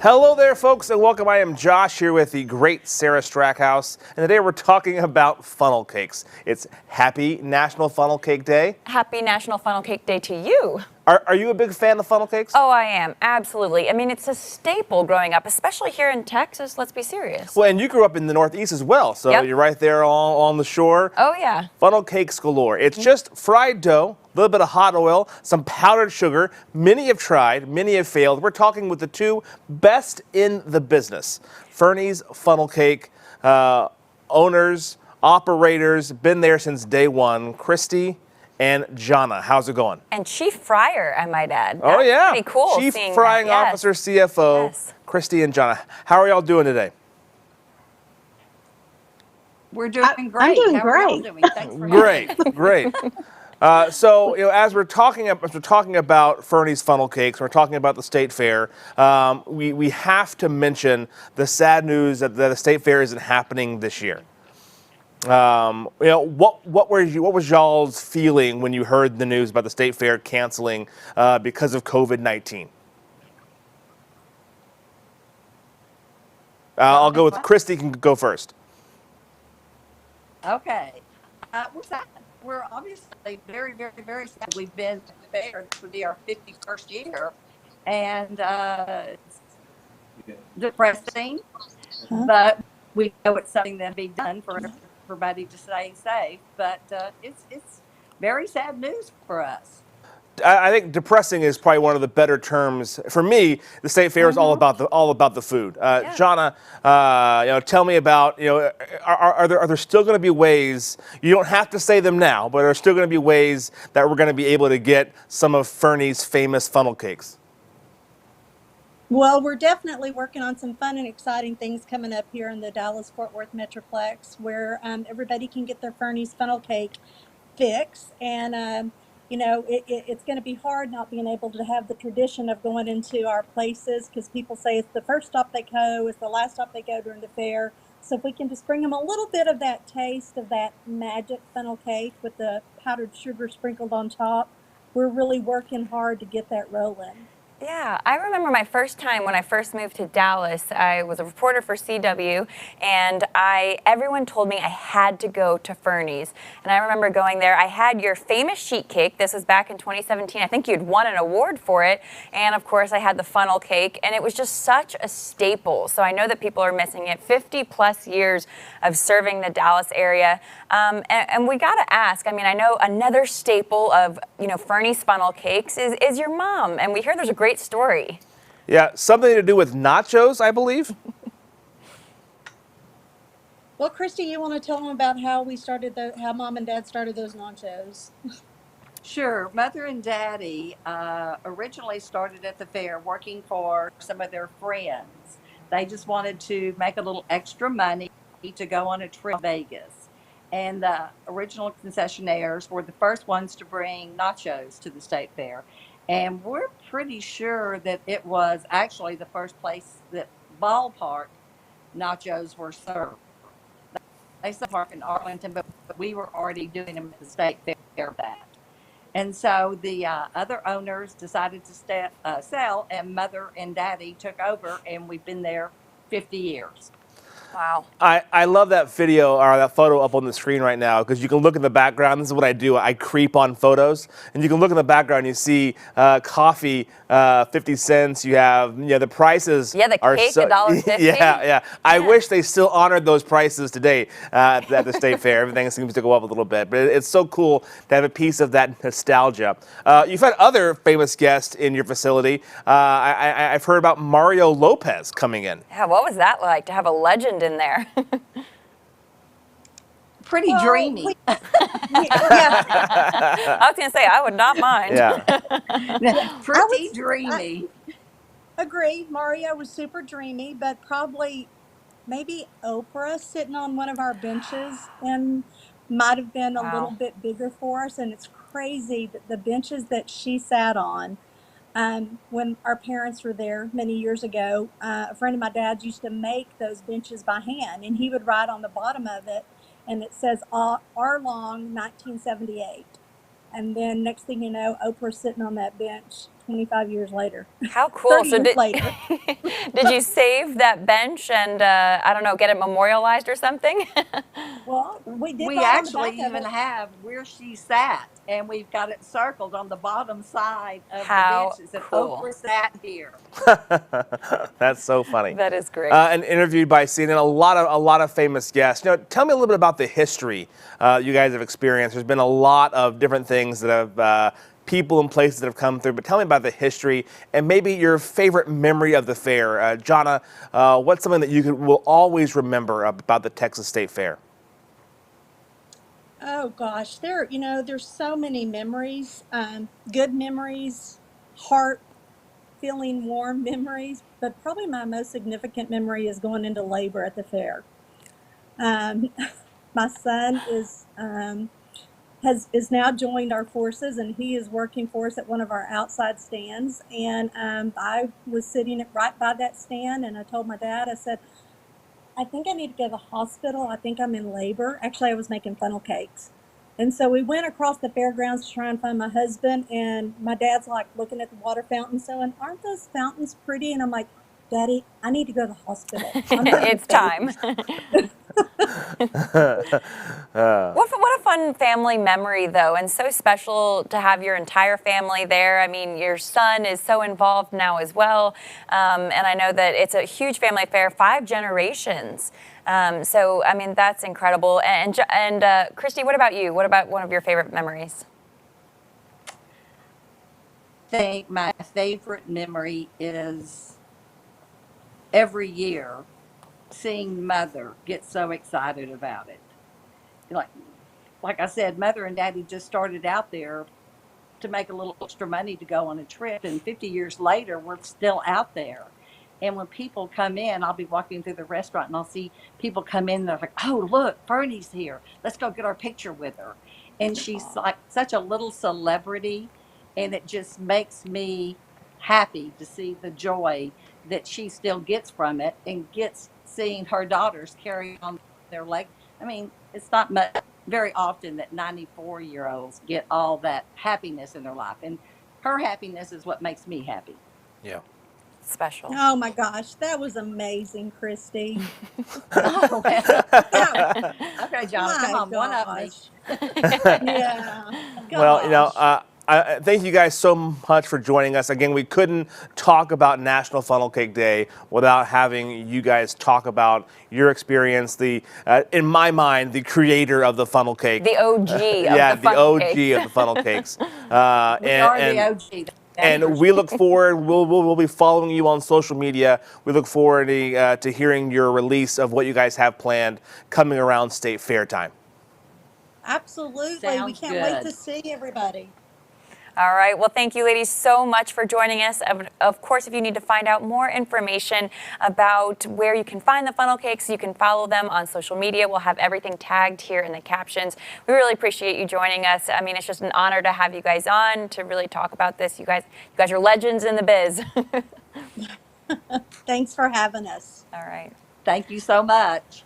Hello there, folks, and welcome. I am Josh here with the great Sarah Strackhouse, and today we're talking about funnel cakes. It's Happy National Funnel Cake Day. Happy National Funnel Cake Day to you. Are you a big fan of funnel cakes? Oh, I am. Absolutely. I mean, it's a staple growing up, especially here in Texas. Let's be serious. Well, and you grew up in the Northeast as well, so Yep. You're right there on the shore. Oh, yeah. Funnel cakes galore. It's just fried dough, a little bit of hot oil, some powdered sugar. Many have tried, many have failed. We're talking with the two best in the business. Fernies Funnel Cake owners, operators, been there since day one. Christy and Jonna, how's it going? And Chief Fryer, I might add. Oh, That's yeah. pretty cool. Chief seeing Frying that. Officer, CFO, Yes. Christy and Jonna. How are y'all doing today? We're doing great. I'm doing How are y'all great. doing? Thanks for Great, great. So, as we're talking about Fernie's Funnel Cakes, we're talking about the State Fair. We have to mention the sad news that the State Fair isn't happening this year. What was y'all's feeling when you heard the news about the State Fair canceling because of COVID-19? I'll go with Christy. Can go first. Okay. We're sad. We're obviously very, very, very sad. We've been at the fair. This would be our 51st year. And it's depressing, but we know it's something that be done for everybody to stay safe. But it's very sad news for us. I think depressing is probably one of the better terms for me. The State Fair is all about the food. Jonna, tell me about are there still going to be ways? You don't have to say them now, but are there still going to be ways that we're going to be able to get some of Fernie's famous funnel cakes? Well, we're definitely working on some fun and exciting things coming up here in the Dallas-Fort Worth Metroplex, where everybody can get their Fernie's funnel cake fix. And it's going to be hard not being able to have the tradition of going into our places, because people say it's the first stop they go, it's the last stop they go during the fair. So if we can just bring them a little bit of that taste of that magic funnel cake with the powdered sugar sprinkled on top, we're really working hard to get that rolling. Yeah, I remember my first time when I first moved to Dallas. I was a reporter for CW, and everyone told me I had to go to Fernie's. And I remember going there. I had your famous sheet cake. This was back in 2017. I think you'd won an award for it. And of course, I had the funnel cake, and it was just such a staple. So I know that people are missing it. 50 plus years of serving the Dallas area. And we got to ask, I mean, I know another staple of, Fernie's funnel cakes is your mom. And we hear there's a great story. Yeah, something to do with nachos, I believe. Well, Christy, you want to tell them about how how Mom and Dad started those nachos? Sure. Mother and Daddy originally started at the fair working for some of their friends. They just wanted to make a little extra money to go on a trip to Vegas. And the original concessionaires were the first ones to bring nachos to the State Fair. And we're pretty sure that it was actually the first place that ballpark nachos were served. They started park in Arlington, but we were already doing them at the State Fair that. And so the other owners decided to sell, and Mother and Daddy took over, and we've been there 50 years. Wow. I love that video or that photo up on the screen right now, because you can look in the background. This is what I do. I creep on photos, and you can look in the background. You see coffee, 50 cents. You have the prices. Yeah, the cake, $1.50. Yeah. I wish they still honored those prices today at the State Fair. Everything seems to go up a little bit, but it's so cool to have a piece of that nostalgia. You've had other famous guests in your facility. I've heard about Mario Lopez coming in. Yeah, what was that like to have a legend in there? Pretty dreamy. Yeah. I was going to say, I would not mind. Yeah. Pretty dreamy. Agree. Mario was super dreamy, but probably maybe Oprah sitting on one of our benches and might have been a little bit bigger for us. And it's crazy that the benches that she sat on, when our parents were there many years ago, a friend of my dad's used to make those benches by hand, and he would write on the bottom of it, and it says Arlong 1978. And then next thing you know, Oprah's sitting on that bench 25 years later. How cool. 30 So years later. did you save that bench and, I don't know, get it memorialized or something? Well, we did We write on the actually back of even it. have where she sat, and we've got it circled on the bottom side of the bench. How It said, cool. Oprah sat here. That's so funny. That is great. And interviewed by CNN, a lot of famous guests. Tell me a little bit about the history you guys have experienced. There's been a lot of different things that have people and places that have come through. But tell me about the history and maybe your favorite memory of the fair. Jonna, what's something that will always remember about the Texas State Fair? Oh gosh, there's so many memories, good memories, heart feeling warm memories, but probably my most significant memory is going into labor at the fair. Um, my son is now joined our forces, and he is working for us at one of our outside stands. And I was sitting right by that stand, and I told my dad, I said, I think I need to go to the hospital. I think I'm in labor. Actually, I was making funnel cakes. And so we went across the fairgrounds to try and find my husband. And my dad's like looking at the water fountains, saying, aren't those fountains pretty? And I'm like, Daddy, I need to go to the hospital. It's time. What a fun family memory, though, and so special to have your entire family there. I mean, your son is so involved now as well, and I know that it's a huge family affair, 5 generations. So, I mean, that's incredible. And Christy, what about you? What about one of your favorite memories? I think my favorite memory is every year seeing Mother get so excited about it. Like, like I said, Mother and Daddy just started out there to make a little extra money to go on a trip, and 50 years later, we're still out there. And when people come in, I'll be walking through the restaurant and I'll see people come in. They're like, "Oh, look, Fernie's here. Let's go get our picture with her." And she's like such a little celebrity, and it just makes me happy to see the joy that she still gets from it and gets seeing her daughters carry on their leg. I mean, it's not much, very often that 94-year-olds get all that happiness in their life, and her happiness is what makes me happy. Yeah. Special. Oh my gosh, that was amazing, Christy. Oh, well. That, Okay, John, come my on, one up me. gosh. Yeah. Well, Gosh. thank you guys so much for joining us. Again, we couldn't talk about National Funnel Cake Day without having you guys talk about your experience. In my mind, the creator of the funnel cake. The OG Yeah, of the the funnel OG cake. of the funnel cakes. We are the OG. And we look forward. We'll be following you on social media. We look forward to hearing your release of what you guys have planned coming around State Fair time. Absolutely. We Sounds can't wait good. to see everybody. All right. Well, thank you, ladies, so much for joining us. Of course, if you need to find out more information about where you can find the funnel cakes, you can follow them on social media. We'll have everything tagged here in the captions. We really appreciate you joining us. I mean, it's just an honor to have you guys on to really talk about this. You guys are legends in the biz. Thanks for having us. All right. Thank you so much.